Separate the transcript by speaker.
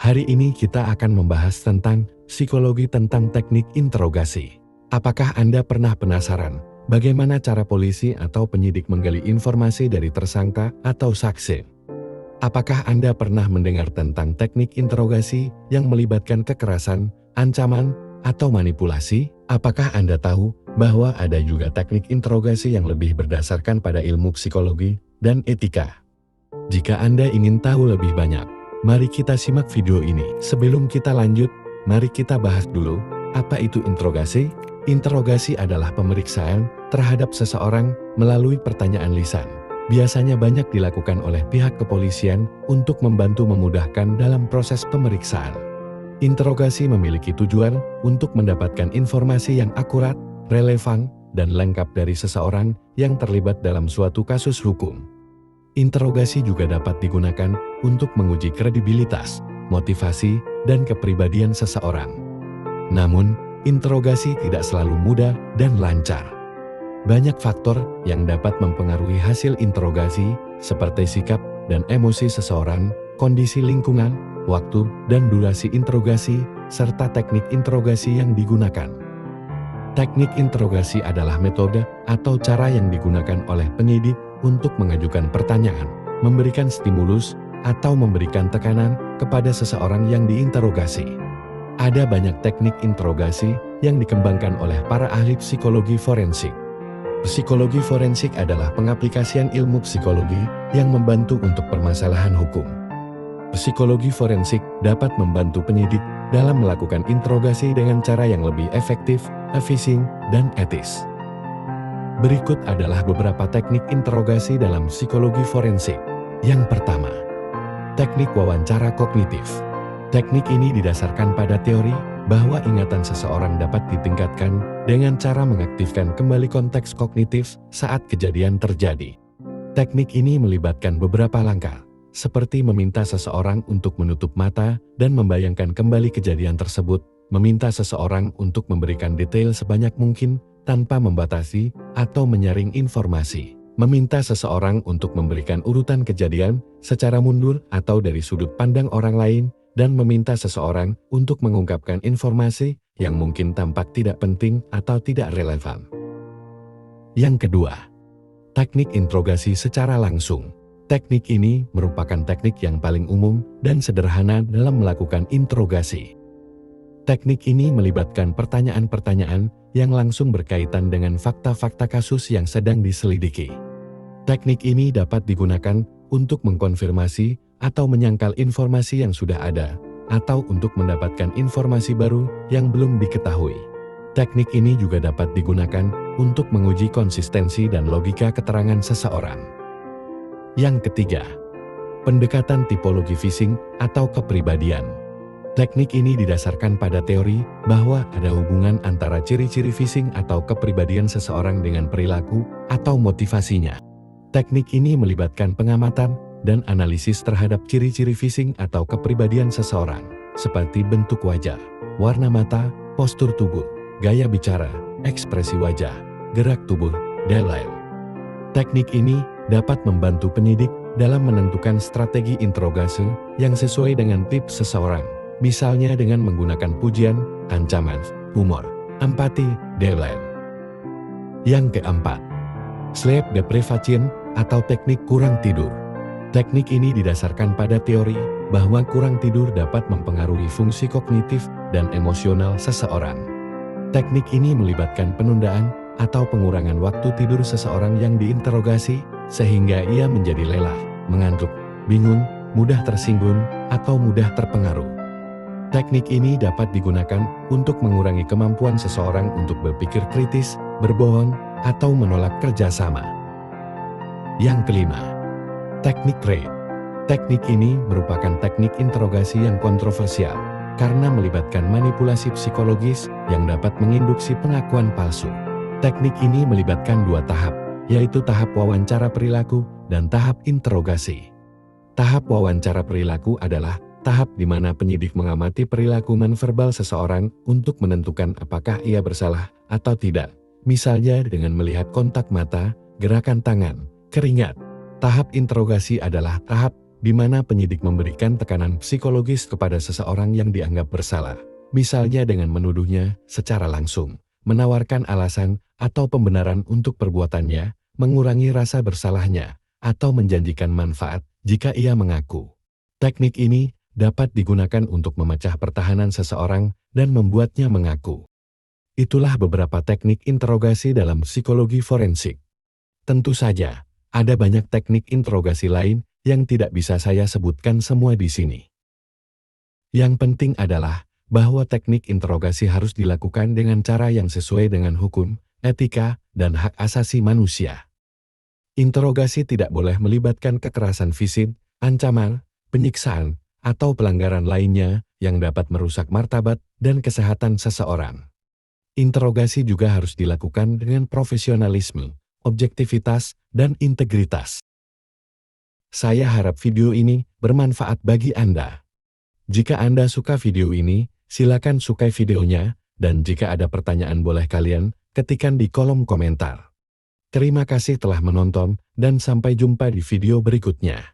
Speaker 1: Hari ini kita akan membahas tentang psikologi tentang teknik interogasi. Apakah Anda pernah penasaran bagaimana cara polisi atau penyidik menggali informasi dari tersangka atau saksi? Apakah Anda pernah mendengar tentang teknik interogasi yang melibatkan kekerasan, ancaman, atau manipulasi? Apakah Anda tahu bahwa ada juga teknik interogasi yang lebih berdasarkan pada ilmu psikologi dan etika? Jika Anda ingin tahu lebih banyak, mari kita simak video ini. Sebelum kita lanjut, mari kita bahas dulu, apa itu interogasi? Interogasi adalah pemeriksaan terhadap seseorang melalui pertanyaan lisan. Biasanya banyak dilakukan oleh pihak kepolisian untuk membantu memudahkan dalam proses pemeriksaan. Interogasi memiliki tujuan untuk mendapatkan informasi yang akurat, relevan, dan lengkap dari seseorang yang terlibat dalam suatu kasus hukum. Interogasi juga dapat digunakan untuk menguji kredibilitas, motivasi, dan kepribadian seseorang. Namun, interogasi tidak selalu mudah dan lancar. Banyak faktor yang dapat mempengaruhi hasil interogasi, seperti sikap dan emosi seseorang, kondisi lingkungan, waktu dan durasi interogasi, serta teknik interogasi yang digunakan. Teknik interogasi adalah metode atau cara yang digunakan oleh penyidik untuk mengajukan pertanyaan, memberikan stimulus, atau memberikan tekanan kepada seseorang yang diinterogasi. Ada banyak teknik interogasi yang dikembangkan oleh para ahli psikologi forensik. Psikologi forensik adalah pengaplikasian ilmu psikologi yang membantu untuk permasalahan hukum. Psikologi forensik dapat membantu penyidik dalam melakukan interogasi dengan cara yang lebih efektif, efisien, dan etis. Berikut adalah beberapa teknik interogasi dalam psikologi forensik. Yang pertama, teknik wawancara kognitif. Teknik ini didasarkan pada teori bahwa ingatan seseorang dapat ditingkatkan dengan cara mengaktifkan kembali konteks kognitif saat kejadian terjadi. Teknik ini melibatkan beberapa langkah, seperti meminta seseorang untuk menutup mata dan membayangkan kembali kejadian tersebut, meminta seseorang untuk memberikan detail sebanyak mungkin tanpa membatasi atau menyaring informasi, meminta seseorang untuk memberikan urutan kejadian secara mundur atau dari sudut pandang orang lain, dan meminta seseorang untuk mengungkapkan informasi yang mungkin tampak tidak penting atau tidak relevan. Yang kedua, teknik interogasi secara langsung. Teknik ini merupakan teknik yang paling umum dan sederhana dalam melakukan interogasi. Teknik ini melibatkan pertanyaan-pertanyaan yang langsung berkaitan dengan fakta-fakta kasus yang sedang diselidiki. Teknik ini dapat digunakan untuk mengkonfirmasi atau menyangkal informasi yang sudah ada, atau untuk mendapatkan informasi baru yang belum diketahui. Teknik ini juga dapat digunakan untuk menguji konsistensi dan logika keterangan seseorang. Yang ketiga, pendekatan tipologi phishing atau kepribadian. Teknik ini didasarkan pada teori bahwa ada hubungan antara ciri-ciri phishing atau kepribadian seseorang dengan perilaku atau motivasinya. Teknik ini melibatkan pengamatan dan analisis terhadap ciri-ciri phishing atau kepribadian seseorang, seperti bentuk wajah, warna mata, postur tubuh, gaya bicara, ekspresi wajah, gerak tubuh, dan lain. Teknik ini dapat membantu penyidik dalam menentukan strategi interogasi yang sesuai dengan tips seseorang, misalnya dengan menggunakan pujian, ancaman, humor, empati, dan lain. Yang keempat, sleep deprivation atau teknik kurang tidur. Teknik ini didasarkan pada teori bahwa kurang tidur dapat mempengaruhi fungsi kognitif dan emosional seseorang. Teknik ini melibatkan penundaan atau pengurangan waktu tidur seseorang yang diinterogasi, sehingga ia menjadi lelah, mengantuk, bingung, mudah tersinggung, atau mudah terpengaruh. Teknik ini dapat digunakan untuk mengurangi kemampuan seseorang untuk berpikir kritis, berbohong, atau menolak kerjasama. Yang kelima, teknik RAID. Teknik ini merupakan teknik interogasi yang kontroversial karena melibatkan manipulasi psikologis yang dapat menginduksi pengakuan palsu. Teknik ini melibatkan dua tahap, yaitu tahap wawancara perilaku dan tahap interogasi. Tahap wawancara perilaku adalah tahap di mana penyidik mengamati perilaku nonverbal seseorang untuk menentukan apakah ia bersalah atau tidak, misalnya dengan melihat kontak mata, gerakan tangan, keringat. Tahap interogasi adalah tahap di mana penyidik memberikan tekanan psikologis kepada seseorang yang dianggap bersalah, misalnya dengan menuduhnya secara langsung, menawarkan alasan atau pembenaran untuk perbuatannya, mengurangi rasa bersalahnya, atau menjanjikan manfaat jika ia mengaku. Teknik ini dapat digunakan untuk memecah pertahanan seseorang dan membuatnya mengaku. Itulah beberapa teknik interogasi dalam psikologi forensik. Tentu saja, ada banyak teknik interogasi lain yang tidak bisa saya sebutkan semua di sini. Yang penting adalah bahwa teknik interogasi harus dilakukan dengan cara yang sesuai dengan hukum, etika, dan hak asasi manusia. Interogasi tidak boleh melibatkan kekerasan fisik, ancaman, penyiksaan, atau pelanggaran lainnya yang dapat merusak martabat dan kesehatan seseorang. Interogasi juga harus dilakukan dengan profesionalisme, objektivitas, dan integritas. Saya harap video ini bermanfaat bagi Anda. Jika Anda suka video ini, silakan sukai videonya, dan jika ada pertanyaan boleh kalian ketikkan di kolom komentar. Terima kasih telah menonton, dan sampai jumpa di video berikutnya.